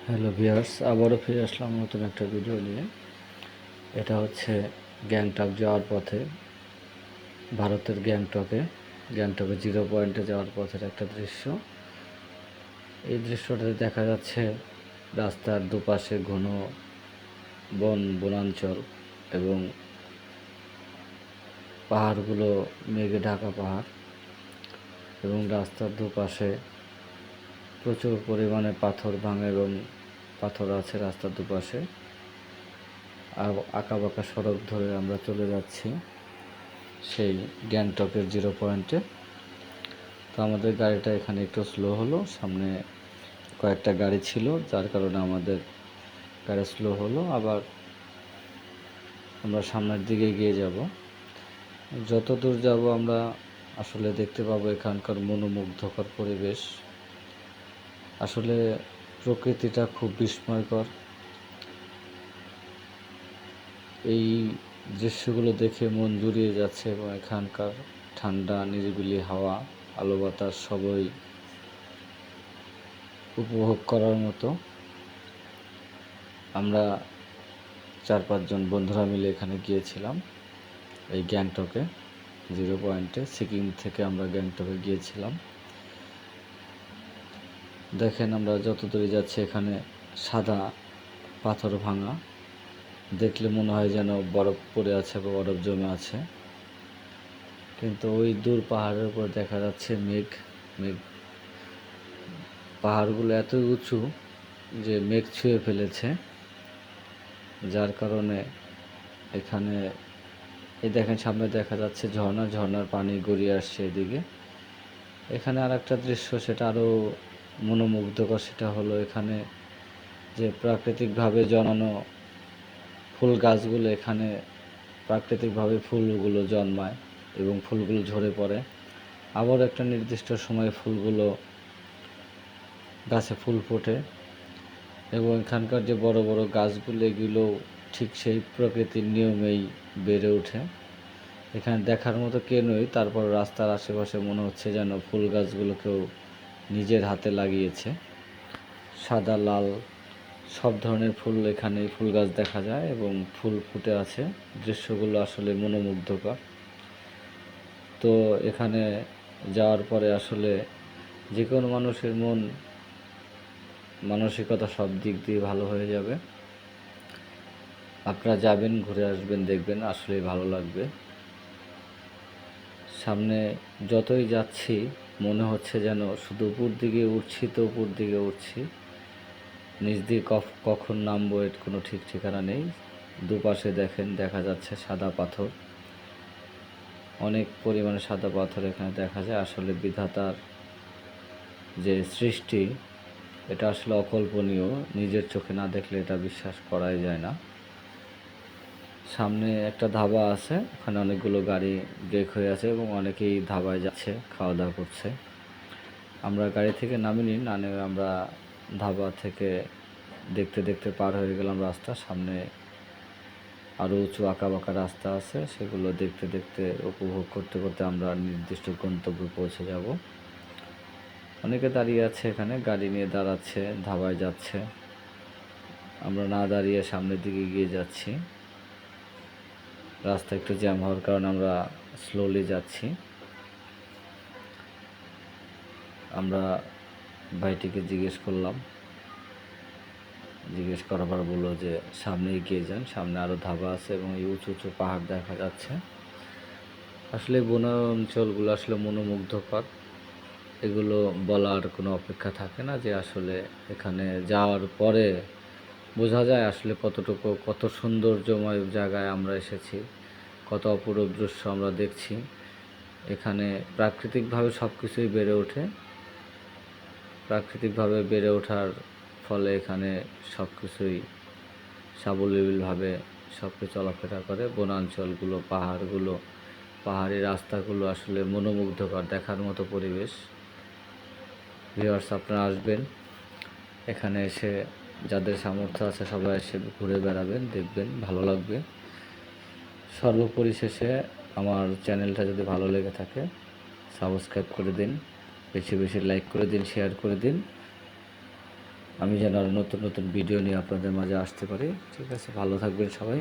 Hello viewers, আবারও ফিরে আসলাম নতুন একটা ভিডিও নিয়ে। এটা হচ্ছে গ্যাংটক যাওয়ার পথে, ভারতের গ্যাংটকে জিরো পয়েন্টে যাওয়ার পথের একটা দৃশ্য। এই দৃশ্যটাতে দেখা যাচ্ছে রাস্তার দুপাশে ঘন বনাঞ্চল এবং পাহাড়গুলো মেঘে ঢাকা পাহাড়, এবং রাস্তার দুপাশে প্রচুর পরিমাণে পাথর ভাঙা এবং পাথর আছে রাস্তার দুপাশে। আঁকাবাঁকা সড়ক ধরে আমরা চলে যাচ্ছি সেই গ্যাংটকের জিরো পয়েন্টে। তো আমাদের গাড়িটা এখানে একটু স্লো হলো, সামনে কয়েকটা গাড়ি ছিল যার কারণে আমাদের গাড়ি স্লো হলো। আবার আমরা সামনের দিকে এগিয়ে যাব। যত দূর যাব আমরা আসলে দেখতে পাবো এখানকার মনোমুগ্ধকর পরিবেশ। আসলে প্রকৃতিটা খুব বিস্ময়কর। এই দৃশ্যগুলো দেখে মন জুড়িয়ে যাচ্ছে এবং এখানকার ঠান্ডা নিরিবিলি হাওয়া, আলো বাতাস সবই উপভোগ করার মতো। আমরা 4-5 জন বন্ধুরা মিলে এখানে গিয়েছিলাম এই গ্যাংটকে জিরো পয়েন্টে। সিকিম থেকে আমরা গ্যাংটকে গিয়েছিলাম। দেখেন আমরা যত দূরে যাচ্ছি এখানে সাদা পাথর ভাঙা, দেখলে মনে হয় যেন বরফ পড়ে আছে বা বরফ জমে আছে। কিন্তু ওই দূর পাহাড়ের উপর দেখা যাচ্ছে মেঘ। পাহাড়গুলো এত উঁচু যে মেঘ ছুঁয়ে ফেলেছে, যার কারণে এখানে এই দেখেন সামনে দেখা যাচ্ছে ঝর্ণার পানি গড়িয়ে আসছে এদিকে। এখানে আর একটা দৃশ্য, সেটা আরও মনোমুগ্ধকর। সেটা হলো এখানে যে প্রাকৃতিকভাবে জন্মানো ফুল গাছগুলো, এখানে প্রাকৃতিকভাবে ফুলগুলো জন্মায় এবং ফুলগুলো ঝরে পড়ে। আবার একটা নির্দিষ্ট সময়ে ফুলগুলো গাছে ফুল ফোটে এবং এখানকার যে বড় বড় গাছগুলো, এগুলো ঠিক সেই প্রকৃতির নিয়মেই বেড়ে ওঠে। এখানে দেখার মতো কেনই, তারপর রাস্তার আশেপাশে মনে হচ্ছে যেন ফুল গাছগুলোকেও নিজের হাতে লাগিয়েছে। সাদা লাল সব ধরনের ফুল, এখানে ফুল গাছ দেখা যায় এবং ফুল ফুটে আছে। দৃশ্যগুলো আসলে মনোমুগ্ধকর। তো এখানে যাওয়ার পরে আসলে যে কোনো মানুষের মানসিকতা সব দিক দিয়ে ভালো হয়ে যাবে। আপনারা যাবেন, ঘুরে আসবেন, দেখবেন আসলেই ভালো লাগবে। সামনে যতই যাচ্ছি মনে হচ্ছে যেন শুধু উপর দিকে উঠছি, তো উপর দিকে উঠছি, নিচ দিয়ে কখন নামবো এর কোনো ঠিক ঠিকানা নেই। দুপাশে দেখেন দেখা যাচ্ছে সাদা পাথর, অনেক পরিমাণে সাদা পাথর এখানে দেখা যায়। আসলে বিধাতার যে সৃষ্টি, এটা আসলে অকল্পনীয়। নিজের চোখে না দেখলে এটা বিশ্বাস করাই যায় না। সামনে একটা ধাবা আছে, ওখানে অনেকগুলো গাড়ি ব্রেক হয়ে আছে এবং অনেকেই ধাবায় যাচ্ছে, খাওয়া দাওয়া করছে। আমরা গাড়ি থেকে নামিনি, না নেমে আমরা ধাবা থেকে দেখতে দেখতে পার হয়ে গেলাম রাস্তা। সামনে আরও উঁচু আঁকাবাঁকা রাস্তা আছে, সেগুলো দেখতে দেখতে উপভোগ করতে করতে আমরা নির্দিষ্ট গন্তব্যে পৌঁছে যাব। অনেকে দাঁড়িয়ে আছে এখানে, গাড়ি নিয়ে দাঁড়াচ্ছে, ধাবায় যাচ্ছে। আমরা না দাঁড়িয়ে সামনের দিকে এগিয়ে যাচ্ছি। রাস্তা একটু জ্যাম হওয়ার কারণে আমরা স্লোলি যাচ্ছি। আমরা ভাইটিকে জিজ্ঞেস করার পর বললো যে সামনে এগিয়ে যান, সামনে আরও ধাবা আছে এবং এই উঁচু উঁচু পাহাড় দেখা যাচ্ছে। আসলে বনাঞ্চলগুলো আসলে মনোমুগ্ধকর। এগুলো বলার কোনো অপেক্ষা থাকে না, যে আসলে এখানে যাওয়ার পরে বোঝা যায় আসলে কত সৌন্দর্যময় জায়গায় আমরা এসেছি, কত অপরূপ দৃশ্য আমরা দেখছি। এখানে প্রাকৃতিকভাবে সব কিছুই বেড়ে ওঠে। প্রাকৃতিকভাবে বেড়ে ওঠার ফলে এখানে সব কিছুই সাবলীলভাবে সব কিছু চলাফেরা করে। বনাঞ্চলগুলো, পাহাড়ি রাস্তাগুলো আসলে মনোমুগ্ধকর, দেখার মতো পরিবেশ। ভিউয়ার্স, আপনারা আসবেন, এখানে এসে যাদের সামর্থ্য আছে সবাই এসে ঘুরে বেড়াবেন, দেখবেন, ভালো লাগবে। সর্বপরিশেষে আমার চ্যানেলটা যদি ভালো লেগে থাকে সাবস্ক্রাইব করে দিন, বেশি বেশি লাইক করে দিন, শেয়ার করে দিন। আমি যেন আরও নতুন নতুন ভিডিও নিয়ে আপনাদের মাঝে আসতে পারি। ঠিক আছে, ভালো থাকবেন সবাই।